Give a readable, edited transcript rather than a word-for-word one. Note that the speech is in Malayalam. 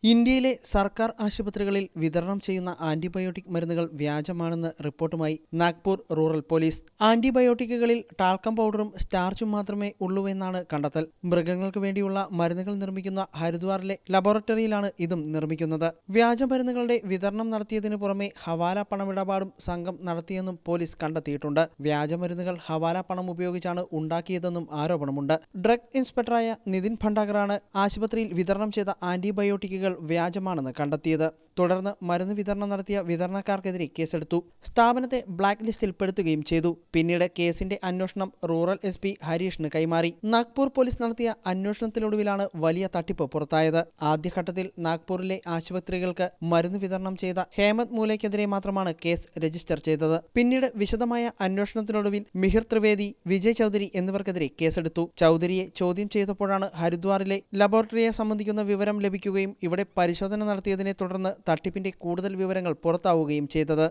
ഇന്ത്യയിലെ സർക്കാർ ആശുപത്രികളിൽ വിതരണം ചെയ്യുന്ന ആന്റിബയോട്ടിക് മരുന്നുകൾ വ്യാജമാണെന്ന് റിപ്പോർട്ടുമായി നാഗ്പൂർ റൂറൽ പോലീസ്. ആന്റിബയോട്ടിക്കുകളിൽ ടാൽക്കം പൗഡറും സ്റ്റാർച്ചും മാത്രമേ ഉള്ളൂവെന്നാണ് കണ്ടെത്തൽ. മൃഗങ്ങൾക്ക് വേണ്ടിയുള്ള മരുന്നുകൾ നിർമ്മിക്കുന്ന ഹരിദ്വാറിലെ ലബോറട്ടറിയിലാണ് ഇതും നിർമ്മിക്കുന്നത്. വ്യാജമരുന്നുകളുടെ വിതരണം നടത്തിയതിനു പുറമെ ഹവാല പണമിടപാടും സംഘം നടത്തിയെന്നും പോലീസ് കണ്ടെത്തിയിട്ടുണ്ട്. വ്യാജമരുന്നുകൾ ഹവാല പണം ഉപയോഗിച്ചാണ് ഉണ്ടാക്കിയതെന്നും ആരോപണമുണ്ട്. ഡ്രഗ് ഇൻസ്പെക്ടറായ നിതിൻ ഭണ്ഡാകറാണ് ആശുപത്രിയിൽ വിതരണം ചെയ്ത ആന്റിബയോട്ടിക്കുകൾ വ്യാജമാണെന്ന് കണ്ടെത്തിയത്. തുടർന്ന് മരുന്ന് വിതരണം നടത്തിയ വിതരണക്കാർക്കെതിരെ കേസെടുത്തു. സ്ഥാപനത്തെ ബ്ലാക്ക് ലിസ്റ്റിൽപ്പെടുത്തുകയും ചെയ്തു. പിന്നീട് കേസിന്റെ അന്വേഷണം റൂറൽ SP ഹരീഷിന് കൈമാറി. നാഗ്പൂർ പോലീസ് നടത്തിയ അന്വേഷണത്തിനൊടുവിലാണ് വലിയ തട്ടിപ്പ് പുറത്തായത്. ആദ്യഘട്ടത്തിൽ നാഗ്പൂരിലെ ആശുപത്രികൾക്ക് മരുന്ന് വിതരണം ചെയ്ത ഹേമന്ത് മൂലയ്ക്കെതിരെ മാത്രമാണ് കേസ് രജിസ്റ്റർ ചെയ്തത്. പിന്നീട് വിശദമായ അന്വേഷണത്തിനൊടുവിൽ മിഹിർ ത്രിവേദി, വിജയ് ചൗധരി എന്നിവർക്കെതിരെ കേസെടുത്തു. ചൗധരിയെ ചോദ്യം ചെയ്തപ്പോഴാണ് ഹരിദ്വാറിലെ ലബോറട്ടറിയെ സംബന്ധിക്കുന്ന വിവരം ലഭിക്കുകയും ഇവിടെ പരിശോധന നടത്തിയതിനെ തുടർന്ന് തട്ടിപ്പിന്റെ കൂടുതൽ വിവരങ്ങൾ പുറത്താവുകയും ചെയ്തത്.